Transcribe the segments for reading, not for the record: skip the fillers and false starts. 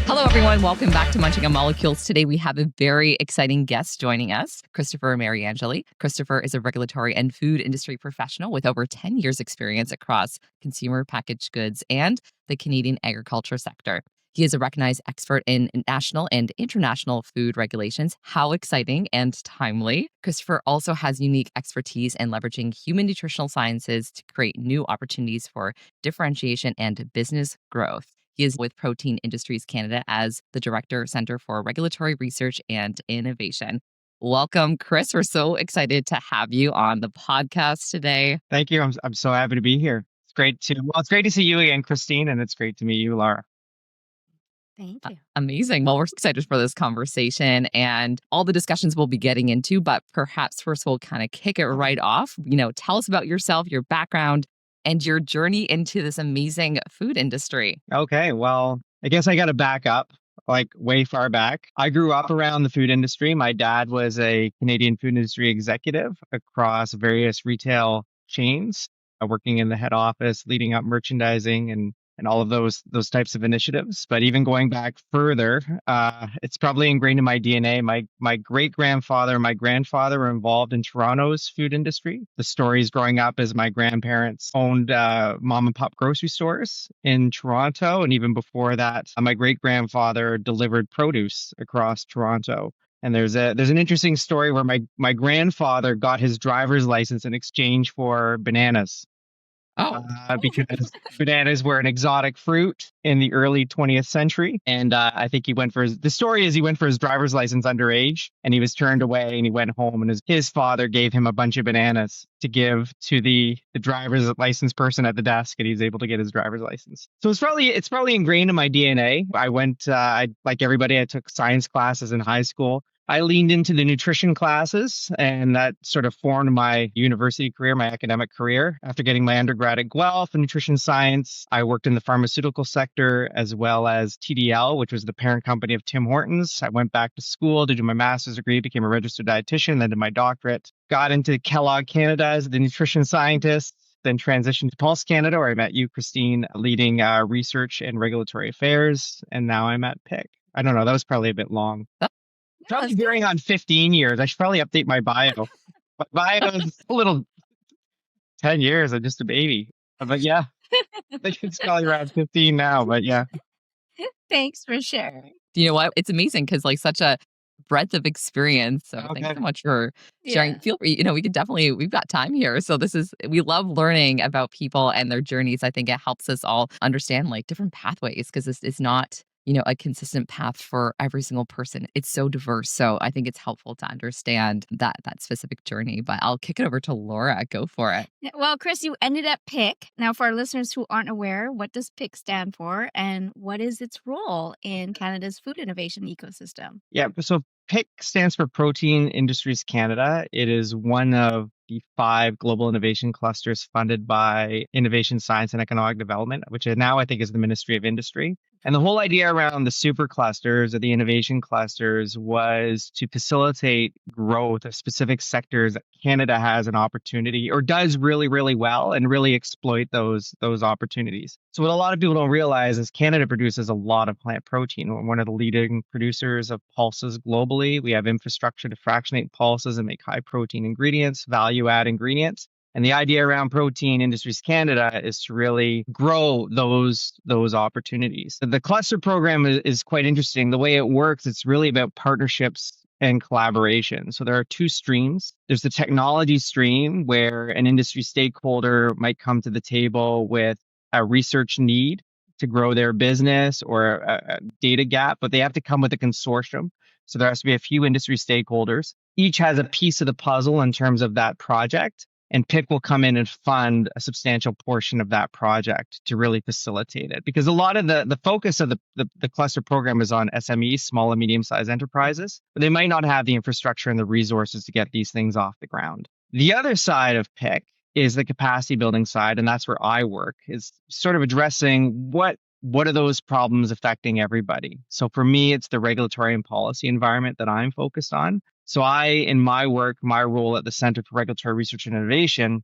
Hello, everyone. Welcome back to Munching on Molecules. Today, we have a very exciting guest joining us, Christopher Marinangeli. Christopher is a regulatory and food industry professional with over 10 years' experience across consumer packaged goods and the Canadian agriculture sector. He is a recognized expert in national and international food regulations. How exciting and timely. Christopher also has unique expertise in leveraging human nutritional sciences to create new opportunities for differentiation and business growth. He is with Protein Industries Canada as the Director, Center for Regulatory Research and Innovation. Welcome, Chris. We're so excited to have you on the podcast today. Thank you. I'm so happy to be here. It's great to see you again, Christine, and it's great to meet you, Laura. Thank you. Amazing. Well, we're excited for this conversation and all the discussions we'll be getting into, but perhaps first we'll kind of kick it right off. Tell us about yourself, your background, and your journey into this amazing food industry. Okay, well, I guess I got to back up, like way far back. I grew up around the food industry. My dad was a Canadian food industry executive across various retail chains, working in the head office, leading up merchandising and all of those types of initiatives. But even going back further, it's probably ingrained in my DNA. My great-grandfather and my grandfather were involved in Toronto's food industry. The stories growing up is my grandparents owned mom and pop grocery stores in Toronto. And even before that, my great-grandfather delivered produce across Toronto. And there's an interesting story where my grandfather got his driver's license in exchange for bananas. Because bananas were an exotic fruit in the early 20th century. And I think he went for the story is he went for his driver's license underage and he was turned away and he went home and his father gave him a bunch of bananas to give to the driver's license person at the desk, and he was able to get his driver's license. So it's probably ingrained in my DNA. I went, like everybody, I took science classes in high school. I leaned into the nutrition classes, and that sort of formed my university career, my academic career. After getting my undergrad at Guelph in nutrition science, I worked in the pharmaceutical sector as well as TDL, which was the parent company of Tim Hortons. I went back to school to do my master's degree, became a registered dietitian, then did my doctorate, got into Kellogg Canada as the nutrition scientist, then transitioned to Pulse Canada, where I met you, Christine, leading research and regulatory affairs. And now I'm at PIC. I don't know, that was probably a bit long. Probably veering on 15 years. I should probably update my bio. My bio is a little 10 years. I'm just a baby. But yeah, I think it's probably around 15 now. But yeah. Thanks for sharing. You know what? It's amazing because such a breadth of experience. So Okay. thanks so much for sharing. Yeah. Feel free, we've got time here. So we love learning about people and their journeys. I think it helps us all understand different pathways because this is not a consistent path for every single person. It's so diverse. So I think it's helpful to understand that specific journey. But I'll kick it over to Laura. Go for it. Well, Chris, you ended at PIC. Now, for our listeners who aren't aware, what does PIC stand for and what is its role in Canada's food innovation ecosystem? Yeah. So PIC stands for Protein Industries Canada. It is one of the 5 global innovation clusters funded by Innovation, Science and Economic Development, which now I think is the Ministry of Industry. And the whole idea around the super clusters or the innovation clusters was to facilitate growth of specific sectors that Canada has an opportunity or does really, really well and really exploit those opportunities. So what a lot of people don't realize is Canada produces a lot of plant protein. We're one of the leading producers of pulses globally. We have infrastructure to fractionate pulses and make high protein ingredients, value add ingredients. And the idea around Protein Industries Canada is to really grow those opportunities. The cluster program is quite interesting. The way it works, it's really about partnerships and collaboration. So there are 2 streams. There's the technology stream where an industry stakeholder might come to the table with a research need to grow their business or a data gap, but they have to come with a consortium. So there has to be a few industry stakeholders. Each has a piece of the puzzle in terms of that project. And PIC will come in and fund a substantial portion of that project to really facilitate it. Because a lot of the focus of the cluster program is on SMEs, small and medium-sized enterprises, but they might not have the infrastructure and the resources to get these things off the ground. The other side of PIC is the capacity building side, and that's where I work, is sort of addressing what are those problems affecting everybody. So for me, it's the regulatory and policy environment that I'm focused on. So in my work, my role at the Center for Regulatory Research and Innovation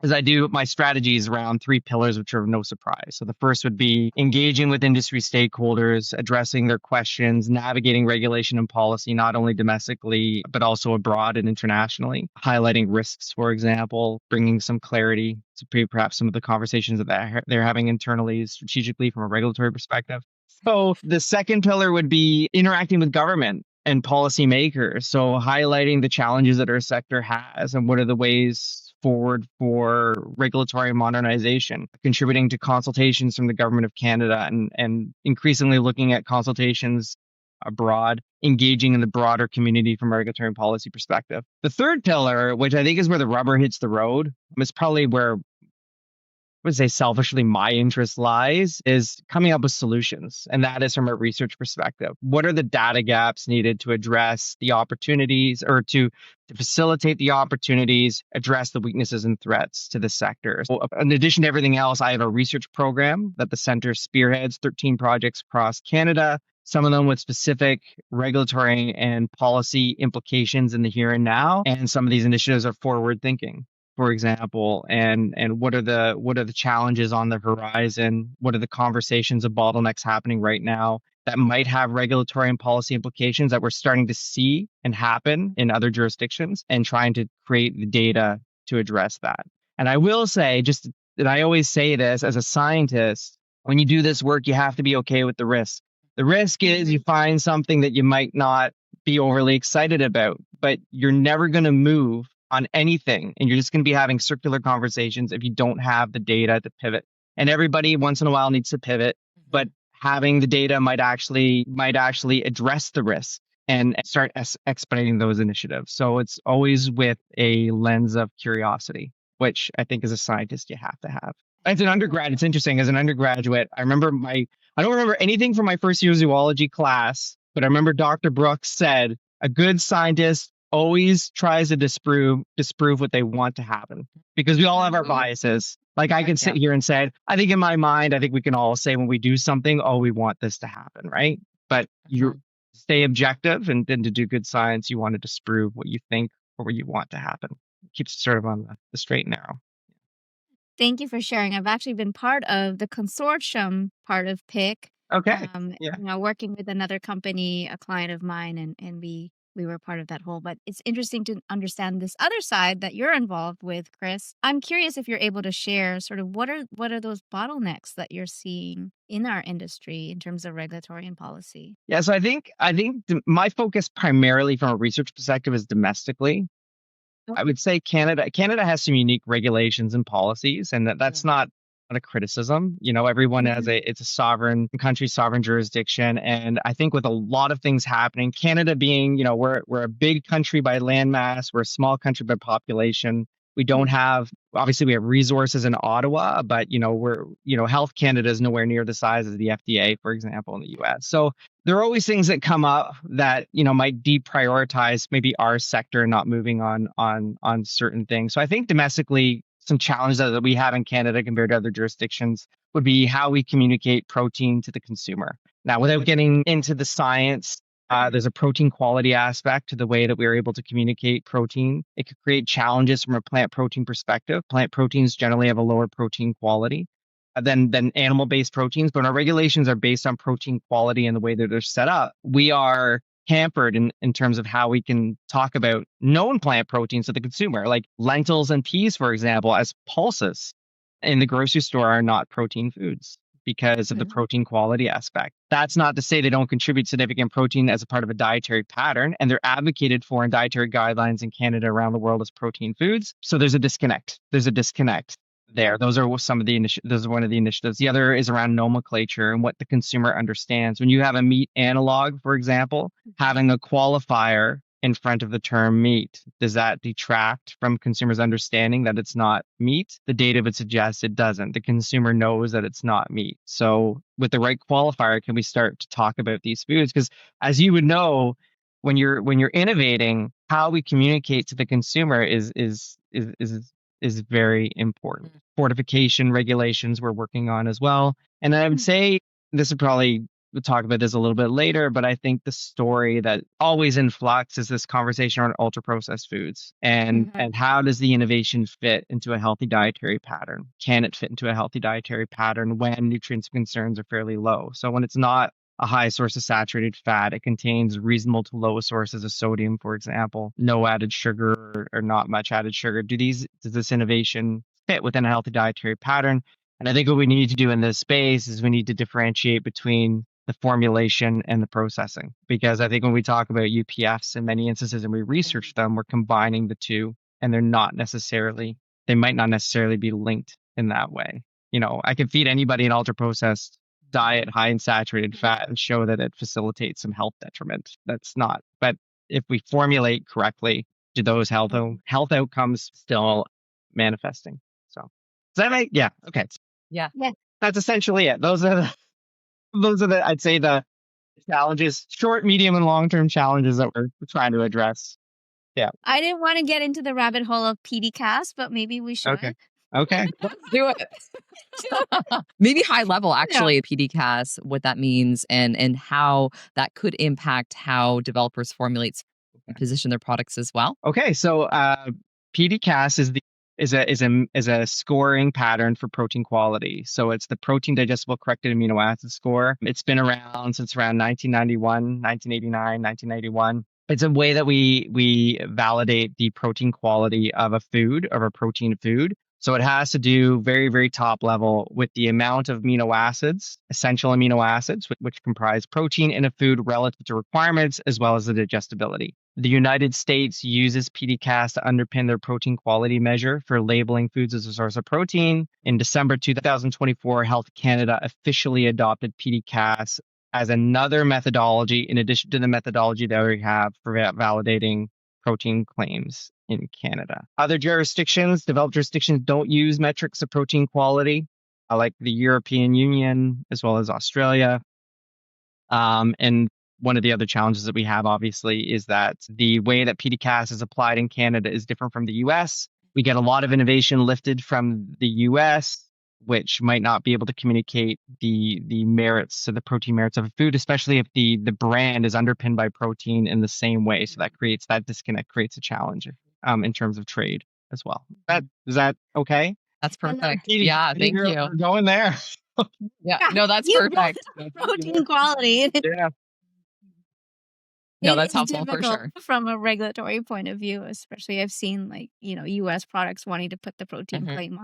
is I do my strategies around three pillars, which are no surprise. So the first would be engaging with industry stakeholders, addressing their questions, navigating regulation and policy, not only domestically, but also abroad and internationally, highlighting risks, for example, bringing some clarity to perhaps some of the conversations that they're having internally, strategically from a regulatory perspective. So the second pillar would be interacting with government and policymakers. So highlighting the challenges that our sector has and what are the ways forward for regulatory modernization, contributing to consultations from the Government of Canada and increasingly looking at consultations abroad, engaging in the broader community from a regulatory and policy perspective. The third pillar, which I think is where the rubber hits the road, is probably where I would say selfishly my interest lies, is coming up with solutions. And that is from a research perspective. What are the data gaps needed to address the opportunities or to facilitate the opportunities, address the weaknesses and threats to the sector? So in addition to everything else, I have a research program that the center spearheads, 13 projects across Canada, some of them with specific regulatory and policy implications in the here and now. And some of these initiatives are forward thinking, for example, and what are the challenges on the horizon? What are the conversations of bottlenecks happening right now that might have regulatory and policy implications that we're starting to see and happen in other jurisdictions, and trying to create the data to address that. And I will say, just that I always say this as a scientist, when you do this work, you have to be okay with the risk. The risk is you find something that you might not be overly excited about, but you're never going to move on anything, and you're just going to be having circular conversations if you don't have the data to pivot. And everybody once in a while needs to pivot, but having the data might actually address the risk and start expediting those initiatives. So it's always with a lens of curiosity, which I think as a scientist you have to have. As an undergrad, it's interesting. As an undergraduate, I don't remember anything from my first year zoology class, but I remember Dr. Brooks said a good scientist always tries to disprove what they want to happen, because we all have our biases. Like I can sit here and say, I think in my mind, I think we can all say when we do something, oh, we want this to happen, right? But you stay objective, and then to do good science, you want to disprove what you think or what you want to happen. It keeps it sort of on the straight and narrow. Thank you for sharing. I've actually been part of the consortium part of PIC. Okay. Working with another company, a client of mine, and we were part of that whole. But it's interesting to understand this other side that you're involved with, Chris. I'm curious if you're able to share sort of what are those bottlenecks that you're seeing in our industry in terms of regulatory and policy. Yeah, so I think my focus primarily from a research perspective is domestically. I would say Canada has some unique regulations and policies, and that's not a criticism. Everyone it's a sovereign country, sovereign jurisdiction. And I think with a lot of things happening, Canada being, we're a big country by landmass, we're a small country by population. We don't have, obviously we have resources in Ottawa, but Health Canada is nowhere near the size of the FDA, for example, in the US. So there are always things that come up that, might deprioritize maybe our sector not moving on certain things. So I think domestically, some challenges that we have in Canada compared to other jurisdictions would be how we communicate protein to the consumer. Now, without getting into the science, there's a protein quality aspect to the way that we're able to communicate protein. It could create challenges from a plant protein perspective. Plant proteins generally have a lower protein quality than animal-based proteins, but our regulations are based on protein quality and the way that they're set up. We are hampered in terms of how we can talk about known plant proteins to the consumer, like lentils and peas, for example, as pulses in the grocery store are not protein foods because of the protein quality aspect. That's not to say they don't contribute significant protein as a part of a dietary pattern, and they're advocated for in dietary guidelines in Canada, around the world, as protein foods. So there's a disconnect. There. Those are some of the those are one of the initiatives. The other is around nomenclature and what the consumer understands. When you have a meat analog, for example, having a qualifier in front of the term meat, does that detract from consumers understanding that it's not meat? The data would suggest it doesn't. The consumer knows that it's not meat. So with the right qualifier, can we start to talk about these foods? Because as you would know, when you're innovating, how we communicate to the consumer is very important. Fortification regulations we're working on as well. And I would say this is probably we'll talk about this a little bit later, but I think the story that always in flux is this conversation around ultra processed foods and how does the innovation fit into a healthy dietary pattern? Can it fit into a healthy dietary pattern when nutrients concerns are fairly low? So when it's not a high source of saturated fat, it contains reasonable to low sources of sodium, for example, no added sugar or not much added sugar. Does this innovation fit within a healthy dietary pattern? And I think what we need to do in this space is we need to differentiate between the formulation and the processing. Because I think when we talk about UPFs in many instances and we research them, we're combining the two and they might not necessarily be linked in that way. I can feed anybody an ultra processed diet high in saturated fat and show that it facilitates some health detriment. That's not. But if we formulate correctly, do those health outcomes still manifesting? So does that make okay. Yeah. That's essentially it. Those are the I'd say the challenges, short, medium, and long-term challenges that we're trying to address. Yeah. I didn't want to get into the rabbit hole of PDCAS, but maybe we should. Okay. Let's do it. Maybe high level, actually, PDCAS, what that means and how that could impact how developers formulate and position their products as well. Okay, so PDCAS is a scoring pattern for protein quality. So it's the protein digestible corrected amino acid score. It's been around since around 1991, 1989, 1991. It's a way that we validate the protein quality of a protein food. So it has to do very, very top level with the amount of amino acids, essential amino acids, which comprise protein in a food relative to requirements, as well as the digestibility. The United States uses PDCAS to underpin their protein quality measure for labeling foods as a source of protein. In December 2024, Health Canada officially adopted PDCAS as another methodology in addition to the methodology that we have for validating protein claims in Canada. Other developed jurisdictions don't use metrics of protein quality, like the European Union as well as Australia. And one of the other challenges that we have, obviously, is that the way that PDCAS is applied in Canada is different from the US. We get a lot of innovation lifted from the US, which might not be able to communicate the merits, so the protein merits of a food, especially if the brand is underpinned by protein in the same way. So that disconnect creates a challenge in terms of trade as well. Is that okay? That's perfect. Katie, Yeah, thank you. We're going there. Yeah, no, that's You perfect. brought protein quality. Yeah. No, It that's is helpful for difficult sure. from a regulatory point of view, especially I've seen US products wanting to put the protein Mhm. claim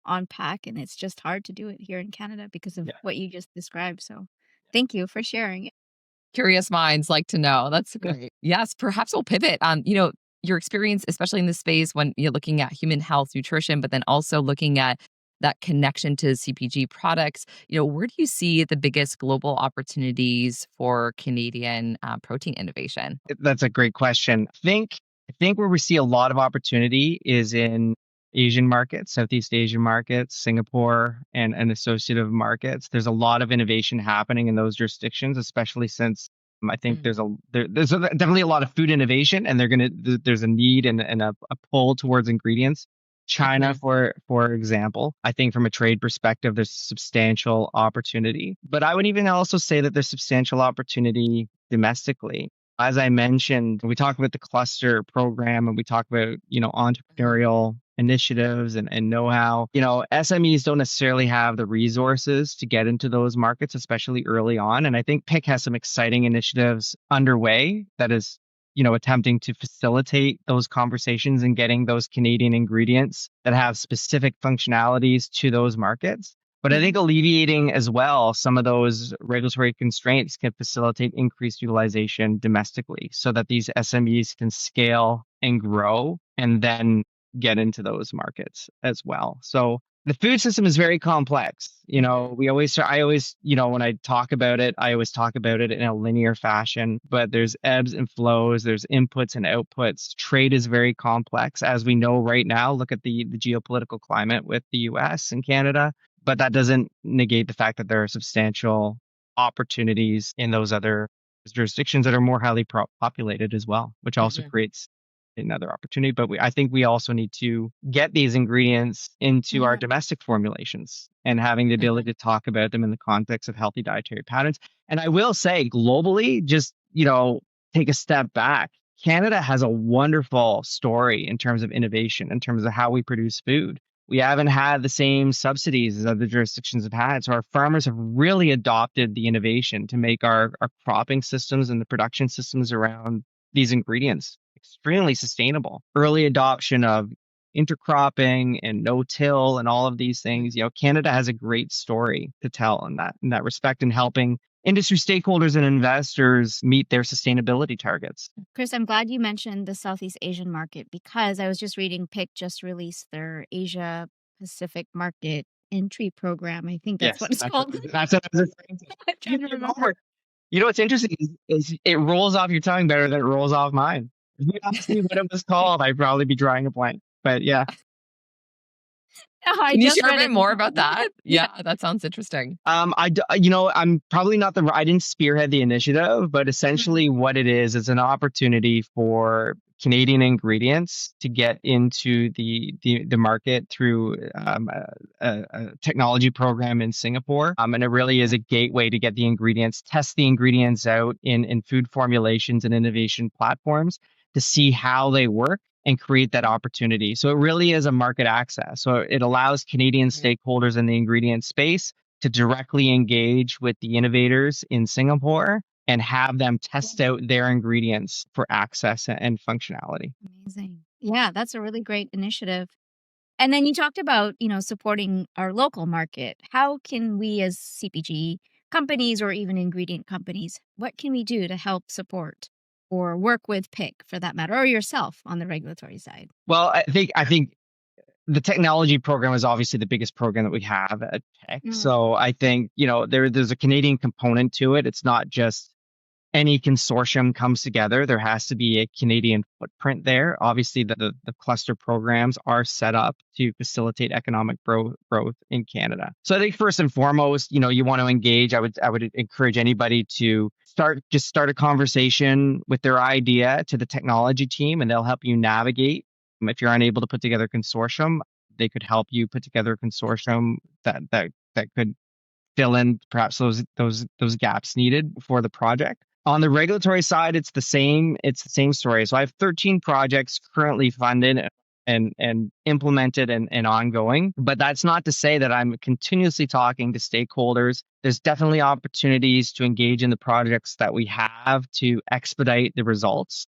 on pack, and it's just hard to do it here in Canada because of Yeah. what you just described. So thank you for sharing it. Curious minds like to know. That's great. Yes, perhaps we'll pivot on, your experience, especially in this space when you're looking at human health, nutrition, but then also looking at that connection to CPG products. Where do you see the biggest global opportunities for Canadian protein innovation? That's a great question. I think where we see a lot of opportunity is in Asian markets, Southeast Asian markets, Singapore, and associative markets. There's a lot of innovation happening in those jurisdictions, especially since I think there's definitely a lot of food innovation, and there's a need and a pull towards ingredients. China, for example, I think from a trade perspective, there's substantial opportunity. But I would even also say that there's substantial opportunity domestically. As I mentioned, we talk about the cluster program and we talk about, entrepreneurial initiatives and know-how. SMEs don't necessarily have the resources to get into those markets, especially early on. And I think PIC has some exciting initiatives underway that is attempting to facilitate those conversations and getting those Canadian ingredients that have specific functionalities to those markets. But I think alleviating as well some of those regulatory constraints can facilitate increased utilization domestically so that these SMEs can scale and grow and then get into those markets as well. So the food system is very complex. I always, when I talk about it, I always talk about it in a linear fashion, but there's ebbs and flows, there's inputs and outputs. Trade is very complex. As we know right now, look at the geopolitical climate with the US and Canada, but that doesn't negate the fact that there are substantial opportunities in those other jurisdictions that are more highly populated as well, which also creates another opportunity. But I think we also need to get these ingredients into our Yeah. domestic formulations and having the ability to talk about them in the context of healthy dietary patterns. And I will say globally, just, take a step back. Canada has a wonderful story in terms of innovation, in terms of how we produce food. We haven't had the same subsidies as other jurisdictions have had. So our farmers have really adopted the innovation to make our cropping systems and the production systems around these ingredients extremely sustainable. Early adoption of intercropping and no-till and all of these things. Canada has a great story to tell in that respect, in helping industry stakeholders and investors meet their sustainability targets. Chris, I'm glad you mentioned the Southeast Asian market because I was just reading PIC just released their Asia Pacific Market Entry Program. I think that's Yes, what it's called. that's what I was referring to. I'm You trying to did remember. homework. What's interesting is it rolls off your tongue better than it rolls off mine. If you asked me what it was called, I'd probably be drawing a blank. But yeah. Oh, I Can you just share a read bit it. more about that? Yeah. Yeah, that sounds interesting. I'm probably not I didn't spearhead the initiative, but essentially what it is an opportunity for Canadian ingredients to get into the market through a technology program in Singapore. And it really is a gateway to get the ingredients, test the ingredients out in food formulations and innovation platforms to see how they work and create that opportunity. So it really is a market access. So it allows Canadian stakeholders in the ingredient space to directly engage with the innovators in Singapore and have them test out their ingredients for access and functionality. Amazing. Yeah, that's a really great initiative. And then you talked about, supporting our local market. How can we as CPG companies or even ingredient companies, what can we do to help support or work with PIC for that matter, or yourself on the regulatory side? Well, I think the technology program is obviously the biggest program that we have at Tech. So I think, there's a Canadian component to it. It's not just any consortium comes together. There has to be a Canadian footprint there. Obviously, the cluster programs are set up to facilitate economic growth in Canada. So I think first and foremost, you want to engage. I would encourage anybody to start a conversation with their idea to the technology team, and they'll help you navigate. If you're unable to put together a consortium, they could help you put together a consortium that could fill in perhaps those gaps needed for the project. On the regulatory side, it's the same story. So I have 13 projects currently funded and implemented and ongoing. But that's not to say that I'm continuously talking to stakeholders. There's definitely opportunities to engage in the projects that we have to expedite the results.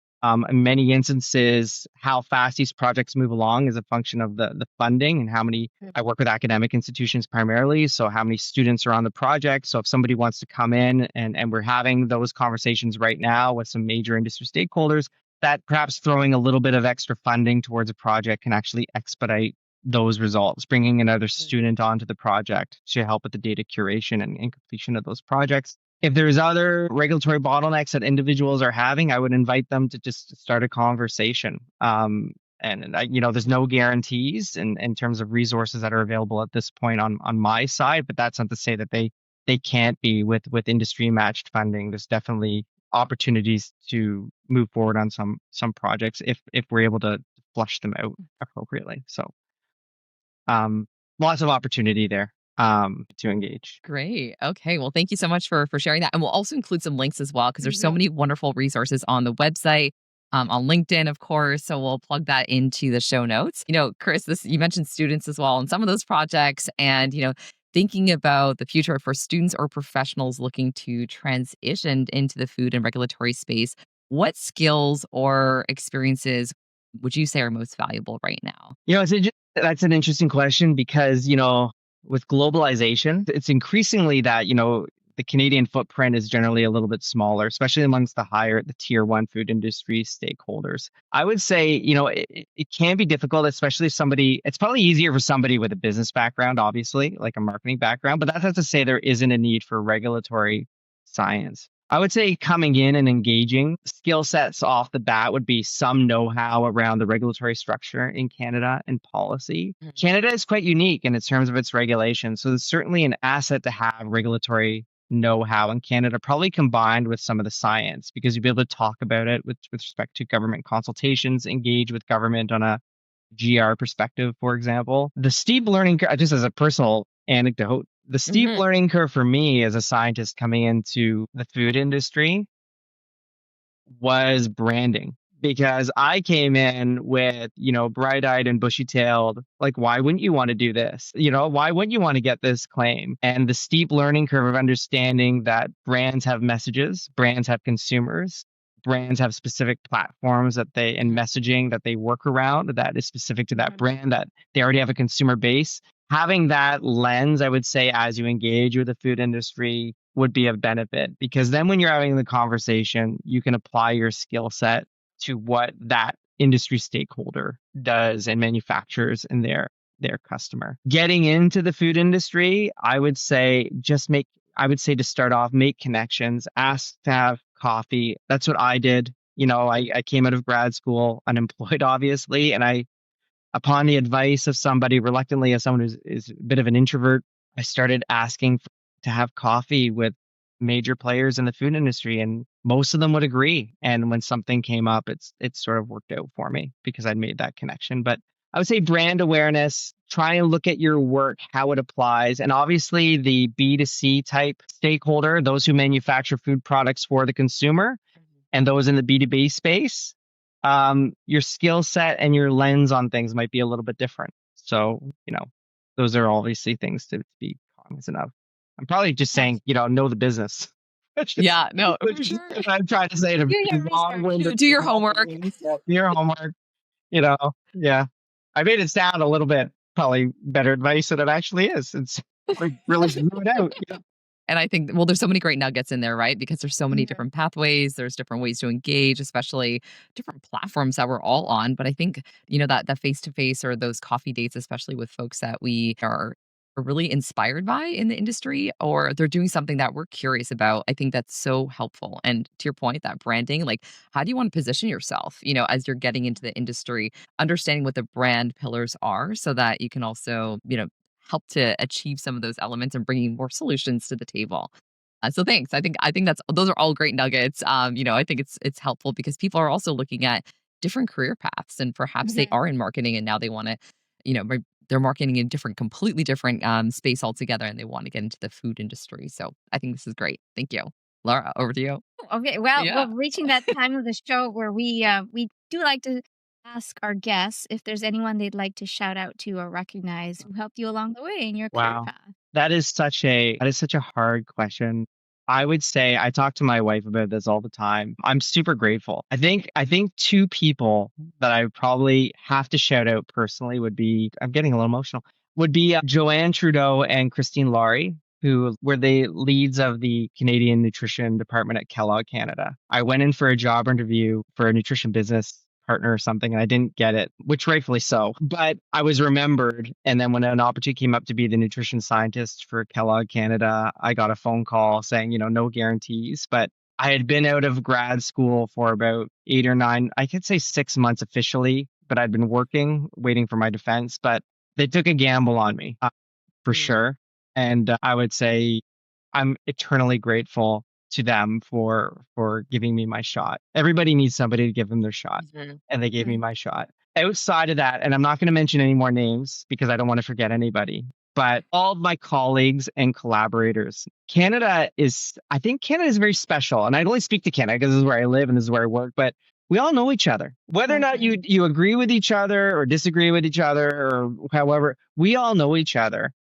In many instances, how fast these projects move along is a function of the funding and how many. I work with academic institutions primarily, so how many students are on the project. So if somebody wants to come in and we're having those conversations right now with some major industry stakeholders, that perhaps throwing a little bit of extra funding towards a project can actually expedite those results, bringing another student onto the project to help with the data curation and completion of those projects. If there's other regulatory bottlenecks that individuals are having, I would invite them to just start a conversation. There's no guarantees in terms of resources that are available at this point on my side, but that's not to say that they can't be with industry matched funding. There's definitely opportunities to move forward on some projects if we're able to flush them out appropriately. So lots of opportunity there to engage. Great. Okay. Well, thank you so much for sharing that. And we'll also include some links as well because there's so many wonderful resources on the website, on LinkedIn, of course. So we'll plug that into the show notes. Chris, you mentioned students as well in some of those projects, and thinking about the future for students or professionals looking to transition into the food and regulatory space. What skills or experiences would you say are most valuable right now? That's an interesting question because, with globalization, it's increasingly that, the Canadian footprint is generally a little bit smaller, especially amongst the tier one food industry stakeholders. I would say, it can be difficult, especially if it's probably easier for somebody with a business background, obviously, like a marketing background, but that's not to say there isn't a need for regulatory science. I would say coming in and engaging skill sets off the bat would be some know-how around the regulatory structure in Canada and policy. Canada is quite unique in terms of its regulation. So it's certainly an asset to have regulatory know-how in Canada, probably combined with some of the science, because you'll be able to talk about it with respect to government consultations, engage with government on a GR perspective, for example. The steep learning curve, just as a personal anecdote, the steep Mhm. learning curve for me as a scientist coming into the food industry was branding, because I came in with, bright-eyed and bushy-tailed, like, why wouldn't you want to do this? Why wouldn't you want to get this claim? And the steep learning curve of understanding that brands have messages, brands have consumers, brands have specific platforms and Mhm. messaging that they work around that is specific to that Mhm. brand, that they already have a consumer base. Having that lens, I would say, as you engage with the food industry would be of benefit, because then when you're having the conversation, you can apply your skill set to what that industry stakeholder does and manufactures in their customer. Getting into the food industry, I would say to start off, make connections, ask to have coffee. That's what I did. I came out of grad school unemployed, obviously, and upon the advice of somebody, reluctantly, as someone who is a bit of an introvert, I started asking to have coffee with major players in the food industry, and most of them would agree. And when something came up, it's sort of worked out for me because I'd made that connection. But I would say brand awareness, try and look at your work, how it applies. And obviously the B2C type stakeholder, those who manufacture food products for the consumer, and those in the B2B space, your skill set and your lens on things might be a little bit different. So, those are obviously things to be cognizant of. I'm probably just saying, know the business. Yeah, no, for Which is sure. what I'm trying to say to Do be your research. long-winded. Do your homework. Do your homework, yeah. I made it sound a little bit probably better advice than it actually is. It's like really blew it out. Yeah. And I think, well, there's so many great nuggets in there, right? Because there's so many Mhm. different pathways, there's different ways to engage, especially different platforms that we're all on. But I think, that face to face or those coffee dates, especially with folks that we are really inspired by in the industry, or they're doing something that we're curious about. I think that's so helpful. And to your point, that branding, like, how do you want to position yourself, as you're getting into the industry, understanding what the brand pillars are so that you can also, help to achieve some of those elements and bringing more solutions to the table. So thanks. I think that's those are all great nuggets. I think it's helpful because people are also looking at different career paths, and perhaps they Mhm. are in marketing and now they want to, they're marketing in completely different space altogether, and they want to get into the food industry. So I think this is great. Thank you, Laura. Over to you. Okay, well, Yeah. we're reaching that time of the show where we do like to ask our guests if there's anyone they'd like to shout out to or recognize who helped you along the way in your career Wow. path. That is such a hard question. I would say I talk to my wife about this all the time. I'm super grateful. I think two people that I would probably have to shout out personally would be, I'm getting a little emotional, would be Joanne Trudeau and Christine Laurie, who were the leads of the Canadian Nutrition Department at Kellogg Canada. I went in for a job interview for a nutrition business partner or something, and I didn't get it, which rightfully so. But I was remembered. And then when an opportunity came up to be the nutrition scientist for Kellogg Canada, I got a phone call saying, no guarantees. But I had been out of grad school for about 8 or 9, I could say 6 months officially, but I'd been working, waiting for my defense. But they took a gamble on me, for Mm. sure. And I would say I'm eternally grateful to them for giving me my shot. Everybody needs somebody to give them their shot, Mhm. and they gave me Mhm. my shot. Outside of that, and I'm not going to mention any more names because I don't want to forget anybody, but all of my colleagues and collaborators. I think Canada is very special, and I only speak to Canada because this is where I live and this is where I work, but we all know each other. Whether or not Mhm. you agree with each other or disagree with each other or however, we all know each other.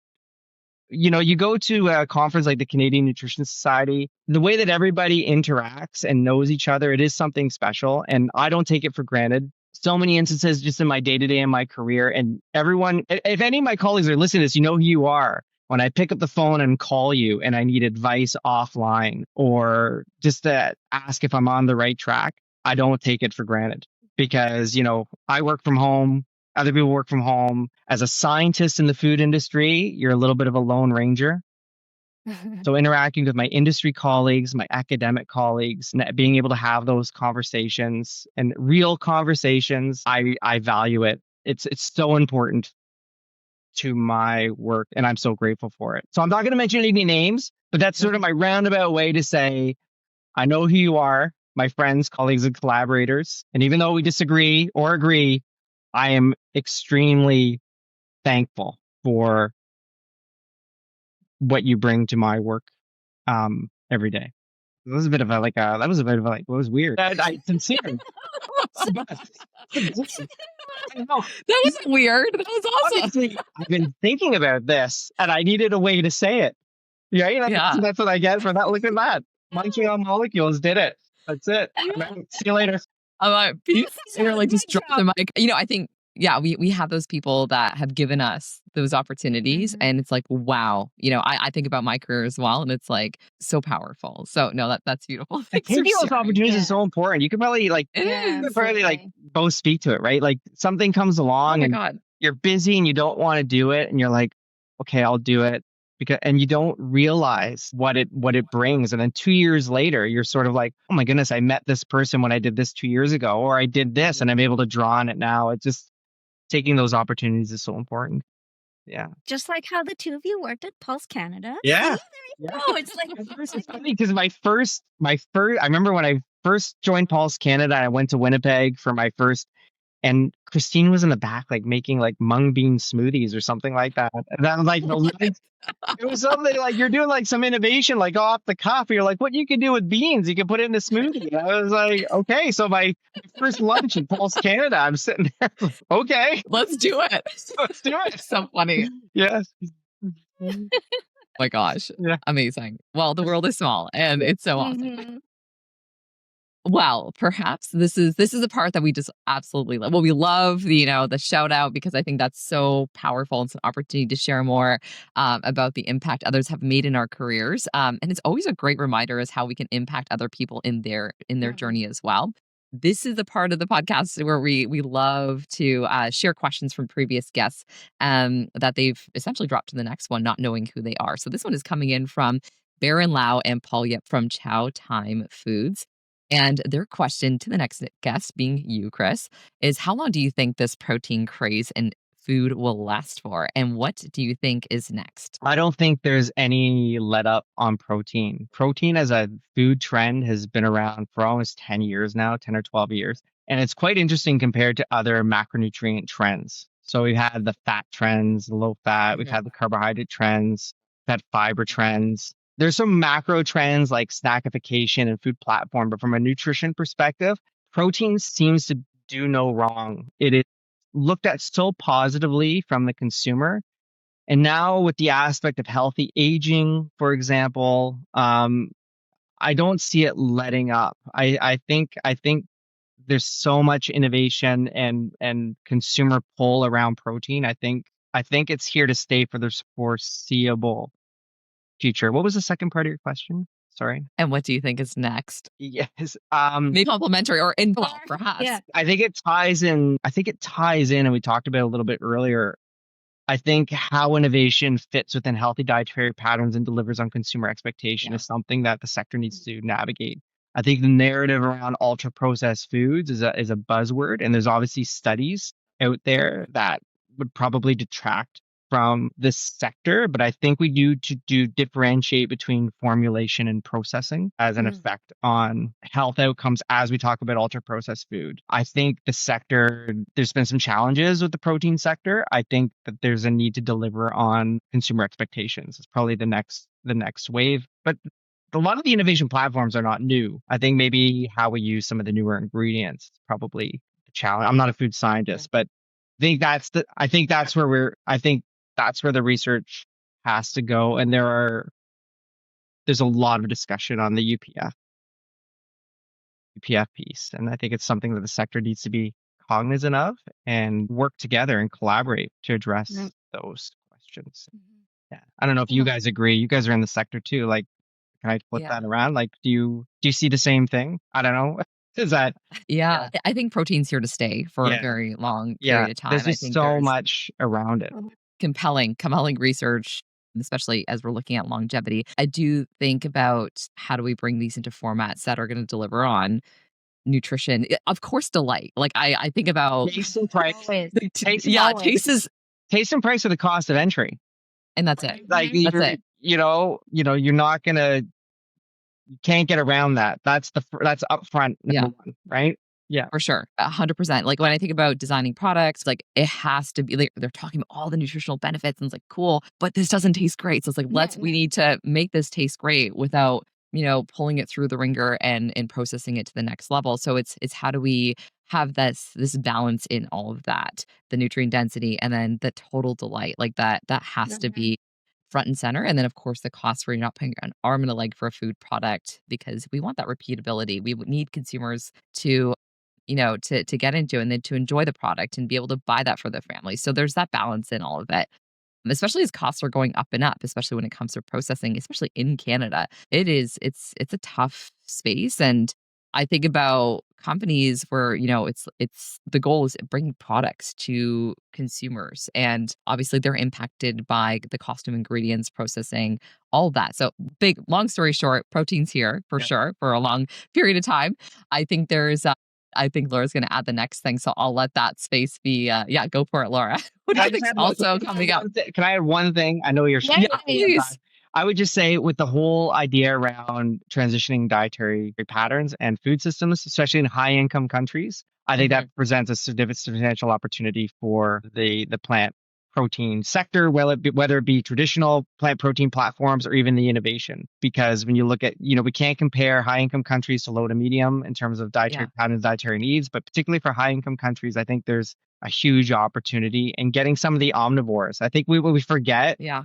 You go to a conference like the Canadian Nutrition Society, the way that everybody interacts and knows each other, it is something special. And I don't take it for granted. So many instances just in my day to day in my career. And everyone, if any of my colleagues are listening to this, you know who you are. When I pick up the phone and call you and I need advice offline or just to ask if I'm on the right track, I don't take it for granted because, I work from home. Other people work from home. As a scientist in the food industry, you're a little bit of a lone ranger. So interacting with my industry colleagues, my academic colleagues, being able to have those conversations and real conversations, I value it. It's so important. to my work, and I'm so grateful for it. So I'm not going to mention any names, but that's sort of my roundabout way to say, I know who you are, my friends, colleagues, and collaborators. And even though we disagree or agree, I am extremely thankful for what you bring to my work every day. It was a bit of a it was weird. I sincere. I know. That wasn't weird. That was awesome. Honestly, I've been thinking about this, and I needed a way to say it. Right? Yeah. That's what I get for that. Look at that. Munching on molecules did it. That's it. See you later. I'm like, you're like, just Good drop the mic. I think, we have those people that have given us those opportunities, and it's like, wow. I think about my career as well, and it's like so powerful. So no, that's beautiful. Thanks for Taking those sharing. opportunities is so important. You can probably both speak to it, right? Like something comes Oh along my and God. you're busy and you don't want to do it, and you're like, okay, I'll do it. And you don't realize what it brings, and then 2 years later you're sort of like, oh my goodness, I met this person when I did this 2 years ago, or I did this and I'm able to draw on it now. It's just taking those opportunities is so important. Yeah. Just like how the two of you worked at Pulse Canada. Yeah. See? There you go. It's like It's funny because my first I remember when I first joined Pulse Canada, I went to Winnipeg for my first, and Christine was in the back like making like mung bean smoothies or something like that. And I'm like, it was something like you're doing like some innovation, like off the cuff. You're like, what you can do with beans, you can put it in a smoothie. And I was like, okay. So my first lunch in Pulse Canada, I'm sitting there, okay, Let's do it. let's do it. So funny. Yes. Oh my gosh. Yeah. Amazing. Well, the world is small, and it's so awesome. Mhm. Well, perhaps this is a part that we just absolutely love. Well, we love the shout out, because I think that's so powerful. It's an opportunity to share more about the impact others have made in our careers, and it's always a great reminder as how we can impact other people in their journey as well. This is the part of the podcast where we love to share questions from previous guests that they've essentially dropped to the next one, not knowing who they are. So this one is coming in from Baron Lau and Paul Yip from Chow Time Foods. And their question to the next guest, being you, Chris, is how long do you think this protein craze in food will last for? And what do you think is next? I don't think there's any let up on protein. Protein as a food trend has been around for almost 10 years now, 10 or 12 years. And it's quite interesting compared to other macronutrient trends. So we had the fat trends, the low fat, we've had the carbohydrate trends, fat fiber trends. There's some macro trends like snackification and food platform, but from a nutrition perspective, protein seems to do no wrong. It is looked at so positively from the consumer. And now with the aspect of healthy aging, for example, I don't see it letting up. I think there's so much innovation and consumer pull around protein. I think it's here to stay for the foreseeable future. What was the second part of your question? Sorry. And what do you think is next? Yes. Maybe complimentary or in perhaps. Yeah. I think it ties in, and we talked about it a little bit earlier. I think how innovation fits within healthy dietary patterns and delivers on consumer expectation is something that the sector needs to navigate. I think the narrative around ultra processed foods is a buzzword, and there's obviously studies out there that would probably detract from this sector, but I think we do differentiate between formulation and processing as an effect on health outcomes as we talk about ultra processed food. I think the sector, there's been some challenges with the protein sector. I think that there's a need to deliver on consumer expectations. It's probably the next wave, but a lot of the innovation platforms are not new. I think maybe how we use some of the newer ingredients is probably the challenge. I'm not a food scientist, but I think that's where the research has to go. And there's a lot of discussion on the UPF piece. And I think it's something that the sector needs to be cognizant of and work together and collaborate to address those questions. Yeah. I don't know if you guys agree. You guys are in the sector too. Like, can I flip that around? Like, do you see the same thing? I don't know. Is that? Yeah. I think protein's here to stay for a very long period of time. There's just so much around it. Compelling research, especially as we're looking at longevity. I do think about how do we bring these into formats that are going to deliver on nutrition. Of course, delight. Like I think about taste and price. Always. Taste taste is taste and price are the cost of entry. And that's it. Like That's it. you're not gonna, you can't get around that. That's upfront Yeah. number one, right? Yeah. For sure. 100%. Like when I think about designing products, like it has to be like they're talking about all the nutritional benefits and it's like, cool, but this doesn't taste great. So it's like, we need to make this taste great without, pulling it through the ringer and processing it to the next level. So it's how do we have this balance in all of that, the nutrient density and then the total delight. Like that has to be front and center. And then of course the cost where you're not paying an arm and a leg for a food product because we want that repeatability. We would need consumers to to get into and then to enjoy the product and be able to buy that for their family. So there's that balance in all of it. Especially as costs are going up and up, especially when it comes to processing, especially in Canada. It's a tough space. And I think about companies where, it's the goal is bringing products to consumers. And obviously they're impacted by the cost of ingredients, processing, all of that. So long story short, protein's here for sure for a long period of time. I think I think Laura's going to add the next thing, so I'll let that space be. Go for it, Laura. What do you think's also coming up? Can I add one thing? I know you're. Yeah, please. I would just say with the whole idea around transitioning dietary patterns and food systems, especially in high income countries, I think that presents a substantial opportunity for the plant protein sector, whether it be traditional plant protein platforms or even the innovation. Because when you look at, we can't compare high income countries to low to medium in terms of dietary patterns, dietary needs, but particularly for high income countries, I think there's a huge opportunity in getting some of the omnivores. I think we forget. Yeah.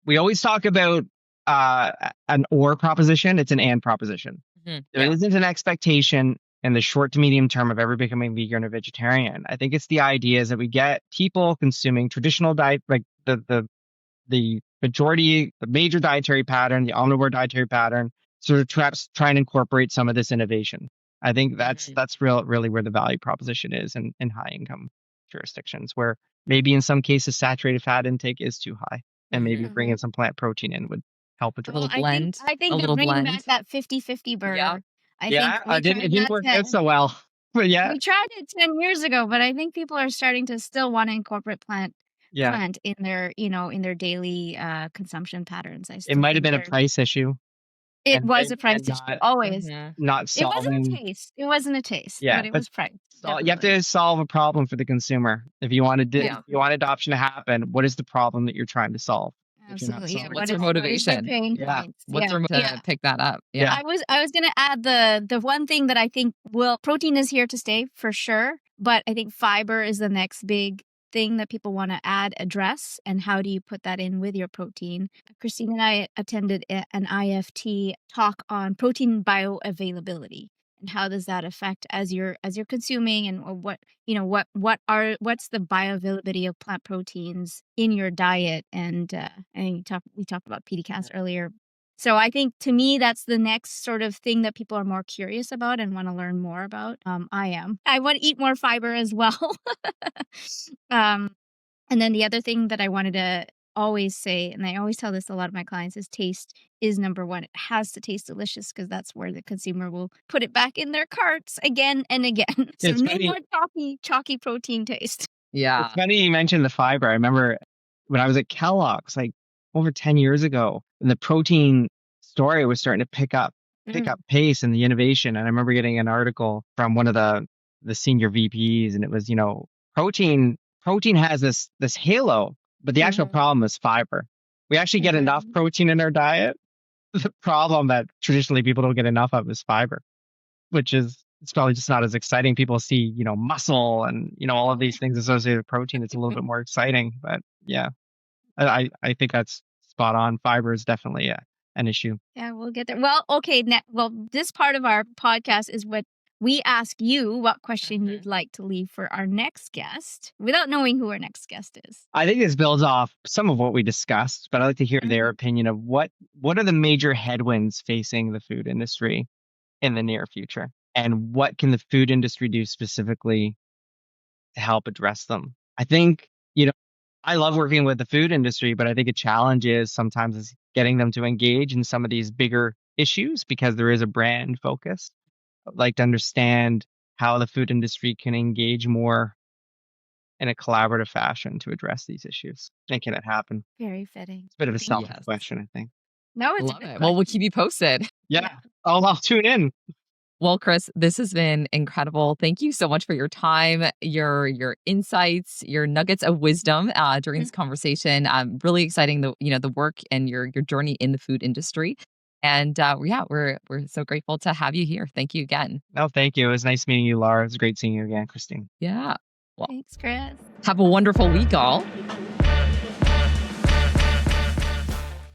We always talk about an or proposition. It's an and proposition. There isn't an expectation in the short to medium term of ever becoming vegan or vegetarian. I think it's the idea is that we get people consuming traditional diet, like the major dietary pattern, the omnivore dietary pattern, sort of try and incorporate some of this innovation. I think that's really where the value proposition is in high income jurisdictions, where maybe in some cases saturated fat intake is too high, and maybe bringing some plant protein in would help address. A little blend. I think a little bringing blend. back that 50-50 burger. Yeah. It didn't work out so well. But we tried it 10 years ago, but I think people are starting to still want to incorporate plant in their in their daily consumption patterns. It might have been a price issue. It was a price issue, always. Not solving. It wasn't a taste. It wasn't a taste. Yeah, but it was price. You have to solve a problem for the consumer. If you want adoption to happen, what is the problem that you're trying to solve? Absolutely. Yeah. What's their motivation? What's their to pick that up? Yeah. I was going to add the one thing that I think protein is here to stay for sure, but I think fiber is the next big thing that people want to address. And how do you put that in with your protein? Christine and I attended an IFT talk on protein bioavailability. And how does that affect as you're consuming, and what's the bioavailability of plant proteins in your diet? And we talked about PDCAS earlier. So I think to me that's the next sort of thing that people are more curious about and want to learn more about. I want to eat more fiber as well. And then the other thing that I wanted to always say, and I always tell this to a lot of my clients, is taste is number one. It has to taste delicious because that's where the consumer will put it back in their carts again and again. So no more chalky protein taste. Yeah. It's funny you mentioned the fiber. I remember when I was at Kellogg's, like over 10 years ago, and the protein story was starting to pick up pace in the innovation. And I remember getting an article from one of the senior VPs, and it was, protein has this halo, but the actual problem is fiber. We actually get enough protein in our diet. The problem that traditionally people don't get enough of is fiber, which is, it's probably just not as exciting. People see, muscle and, all of these things associated with protein. It's a little bit more exciting, but yeah, I think that's spot on. Fiber is definitely an issue. Yeah, we'll get there. Well, okay. This part of our podcast is what we ask you what question you'd like to leave for our next guest without knowing who our next guest is. I think this builds off some of what we discussed, but I'd like to hear their opinion of what are the major headwinds facing the food industry in the near future, and what can the food industry do specifically to help address them. I think, I love working with the food industry, but I think a challenge is sometimes getting them to engage in some of these bigger issues because there is a brand focus. I'd like to understand how the food industry can engage more in a collaborative fashion to address these issues? And can it happen? Very fitting. It's a bit of a Thank selfish Yes. question, I think. No, it's a Love good it. Well, we'll question. keep you posted. Yeah, Yeah. I'll tune in. Well, Chris, this has been incredible. Thank you so much for your time, your insights, your nuggets of wisdom during this conversation. Really exciting the work and your journey in the food industry. And yeah, we're so grateful to have you here. Thank you again. No, thank you. It was nice meeting you, Laura. It was great seeing you again, Christine. Yeah. Well, Thanks, Chris. have a wonderful week, all.